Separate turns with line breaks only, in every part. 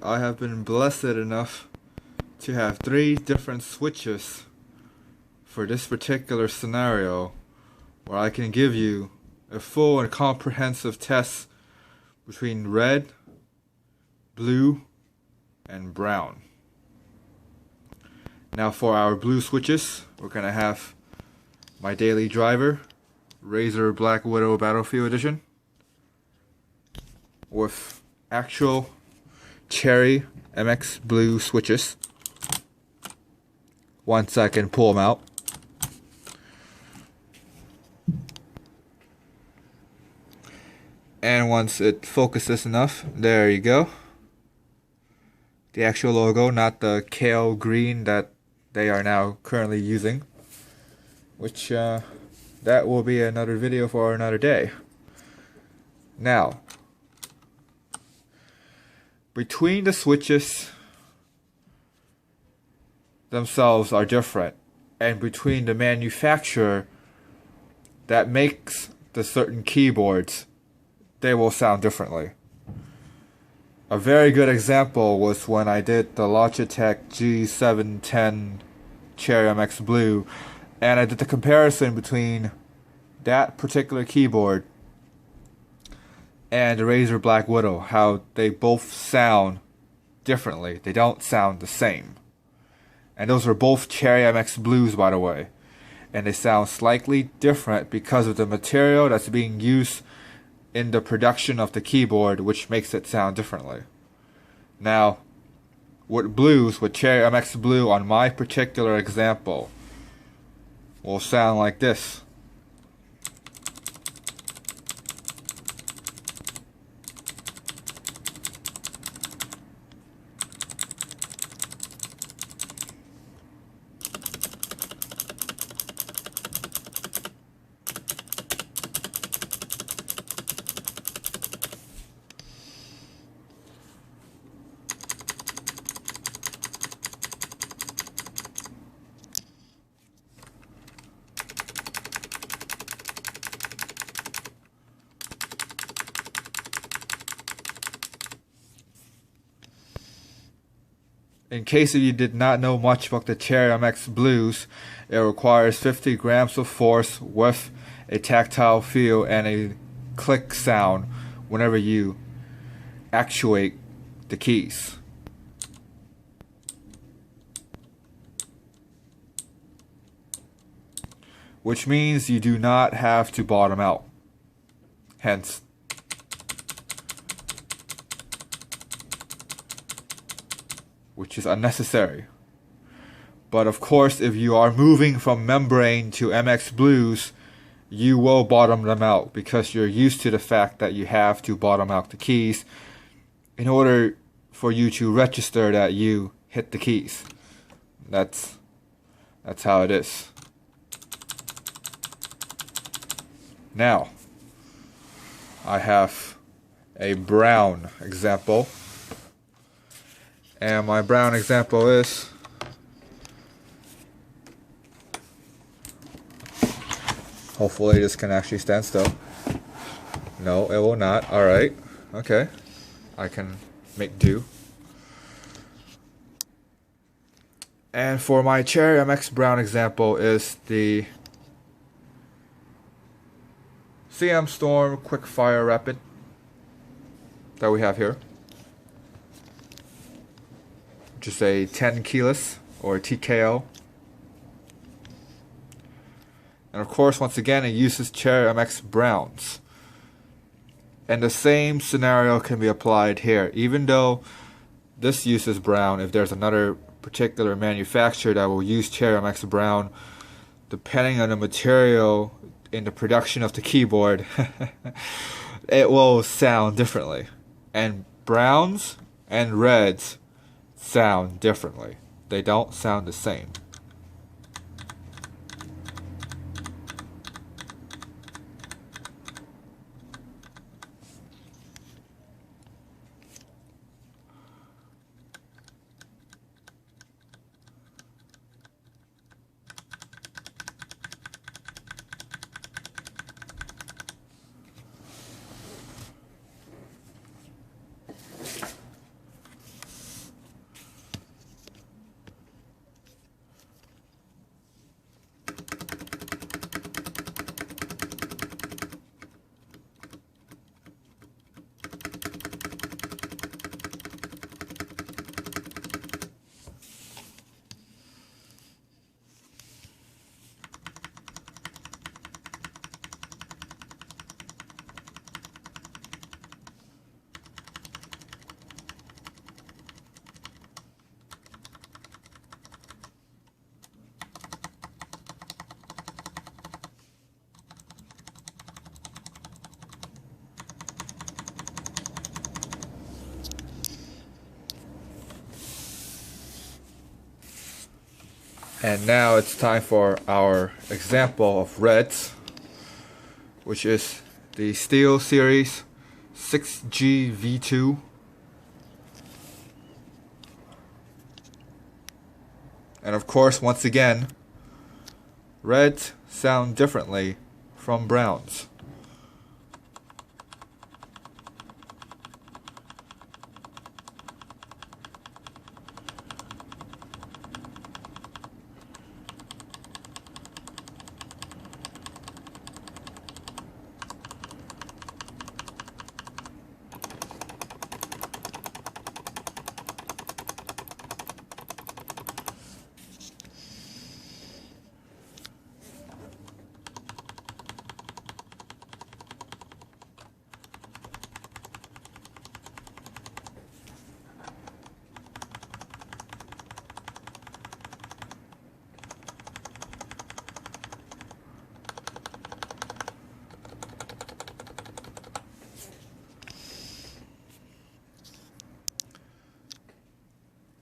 I have been blessed enough to have 3 different switches for this particular scenario where I can give you a full and comprehensive test between red, blue, and brown. Now for our blue switches, we're going to have my daily driver, Razer BlackWidow Battlefield Edition, with actual Cherry MX Blue switches. Once I can pull them out. And once it focuses enough, there you go. The actual logo, not the kale green that they are now currently using. Which, that will be another video for another day. Now, between the switches themselves are different, and between the manufacturer that makes the certain keyboards, they will sound differently. A very good example was when I did the Logitech G710 Cherry MX Blue, and I did the comparison between that particular keyboard and the Razer BlackWidow, how they both sound differently. They don't sound the same. And those are both Cherry MX Blues, by the way. And they sound slightly different because of the material that's being used in the production of the keyboard, which makes it sound differently. Now, with Cherry MX Blue on my particular example, will sound like this. In case if you did not know much about the Cherry MX Blues, it requires 50 grams of force with a tactile feel and a click sound whenever you actuate the keys. Which means you do not have to bottom out. Hence, which is unnecessary. But of course, if you are moving from membrane to MX Blues, you will bottom them out because you're used to the fact that you have to bottom out the keys in order for you to register that you hit the keys. That's how it is. Now, I have a brown example. And my brown example is hopefully this can actually stand still. No, it will not. Alright. Okay. I can make do. And for my Cherry MX brown example is the CM Storm Quickfire Rapid that we have here. Just a 10 keyless or TKO. And of course, once again, it uses Cherry MX browns. And the same scenario can be applied here. Even though this uses brown, if there's another particular manufacturer that will use Cherry MX brown, depending on the material in the production of the keyboard, it will sound differently. And browns and reds sound differently. They don't sound the same. And now it's time for our example of reds, which is the SteelSeries 6G V2. And of course, once again, reds sound differently from browns.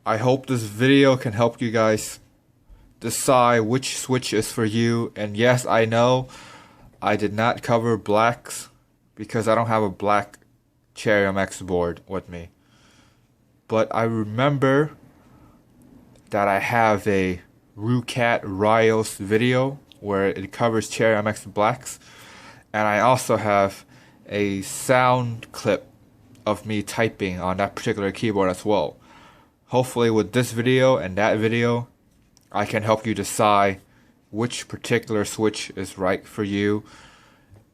I hope this video can help you guys decide which switch is for you. And yes, I know I did not cover blacks because I don't have a black Cherry MX board with me. But I remember that I have a Rucat Rios video where it covers Cherry MX blacks. And I also have a sound clip of me typing on that particular keyboard as well. Hopefully with this video and that video, I can help you decide which particular switch is right for you.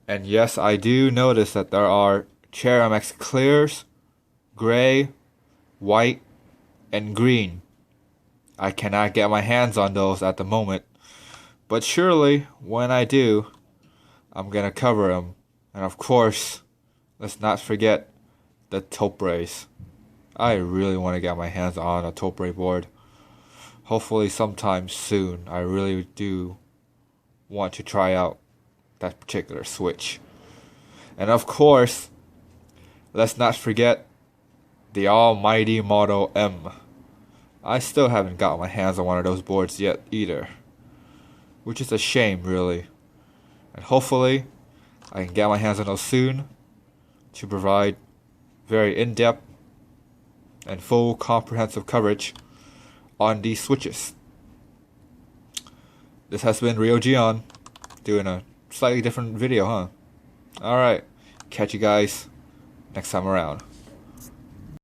And yes, I do notice that there are Cherry MX clears, gray, white, and green. I cannot get my hands on those at the moment, but surely when I do, I'm gonna cover them. And of course, let's not forget the taupe rays. I really want to get my hands on a taupe ray board. Hopefully sometime soon. I really do want to try out that particular switch. And of course, let's not forget the almighty Model M. I still haven't got my hands on one of those boards yet either, which is a shame really. And hopefully I can get my hands on those soon to provide very in-depth and full comprehensive coverage on these switches. This has been Rio Gion doing a slightly different video, huh? Alright, catch you guys next time around.